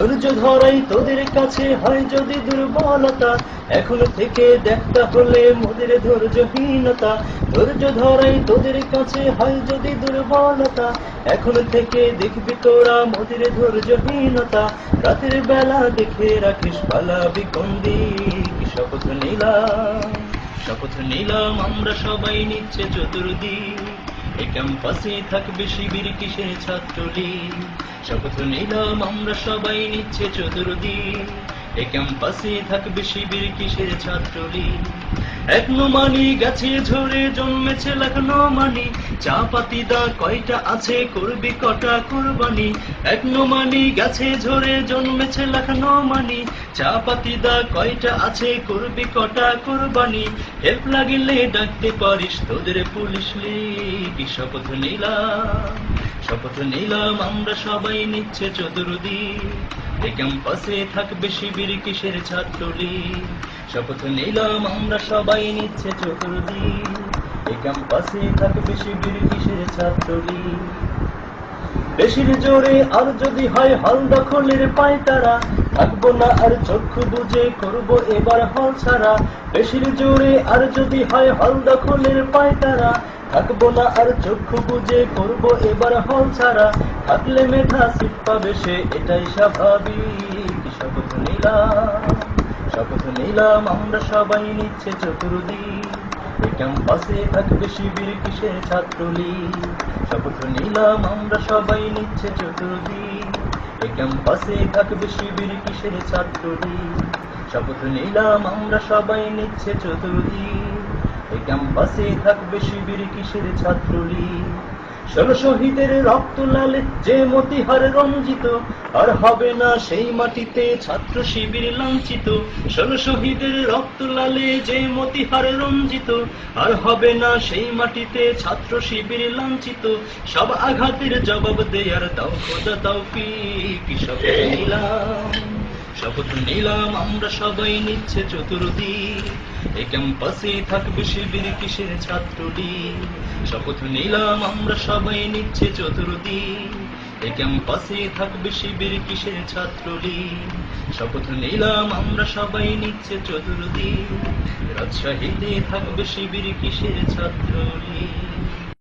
ধৈর্য ধরাই তোদের কাছে হয় যদি দুর্বলতা, এখন থেকে দেখতে হলে মোদের ধৈর্যহীনতা। ধৈর্য ধরাই তোদের কাছে হয় যদি দুর্বলতা, এখন থেকে দেখবি তোরা মোদের ধৈর্যহীনতা। রাতের বেলা দেখে রাখিস পালাবি কোন দিক, শপথ নিলাম, শপথ নিলাম আমরা সবাই নিচ্ছে চতুর্দিক। এই ক্যাম্পাসে থাকবে শিবির কিসের ছাত্রলীগ, শপথ নিলাম আমরা সবাই নিচ্ছে চতুর্দিক। এই ক্যাম্পাসে থাকবে শিবির কিসের ছাত্রলীগ। এক নোমানি গেছে ঝরে জন্মেছে লাখ নোমানি, চা পাতি দা কয়টা আছে করবি কটা কুরবানি। এক নোমানি গেছে ঝরে জন্মেছে লাখ নোমানি, চা পাতি দা কয়টা আছে করবি কটা কুরবানি। হেল্প লাগিলে ডাকতে পারিস তোদের পুলিশ লীগ, শপথ নিলাম, শপথ নিলাম আমরা সবাই নিচ্ছে চতুর্দিক। এই ক্যাম্পাসে থাকবে শিবির কিসের ছাত্রলীগ, শপথ নিলাম আমরা সবাই নিচ্ছে চতুর্দিক। এই ক্যাম্পাসে থাকবে শিবির কিসের ছাত্রলীগ। বেশির জোরে আর যদি হয় হল দখলের পায়তারা, থাকবো না আর চক্ষু বুঝে করবো এবার হল ছাড়া। বেশির জোরে আর যদি হয় হল দখলের পায়তারা, থাকবো না আর চক্ষু বুঝে করবো এবার হল ছাড়া। থাকলে মেধা সিট পাবে সে এটাই স্বাভাবিক, শপথ নিলাম, শপথ নিলাম আমরা সবাই নিচ্ছে চতুর্দিক। এই ক্যাম্পাসে থাকবে শিবির কিসের ছাত্রলীগ, শপথ নিলাম আমরা সবাই নিচ্ছে চতুর্দিক। এই ক্যাম্পাসে থাকবে শিবির কিসের ছাত্রলীগ, শপথ নিলাম আমরা সবাই নিচ্ছে চতুর্দিক। এই ক্যাম্পাসে থাকবে শিবির কিসের ছাত্রলীগ। ১৬ শহীদের রক্ত লালে যে মতিহার রঞ্জিত, আর হবে না সেই মাটিতে ছাত্র শিবির লাঞ্ছিত। ১৬ শহীদের রক্ত লালে যে মতিহার রঞ্জিত, আর হবে না সেই মাটিতে ছাত্র শিবির লাঞ্ছিত। সব আঘাতের জবাব দেয়ার দাও খোদা তৌফিক, শপথ নিলাম, শপথ নিলাম আমরা সবাই নিচ্ছে চতুর্দিক। এই ক্যাম্পাসে থাকবে শিবির কিসের ছাত্রলীগ, শপথ নিলাম আমরা সবাই নিচ্ছে চতুর্দিক। এই ক্যাম্পাসে থাকবে শিবির কিসের ছাত্রলীগ, শপথ নিলাম আমরা সবাই নিচ্ছে চতুর্দিক। রাজশাহীতে থাকবে শিবির কিসের ছাত্রলীগ।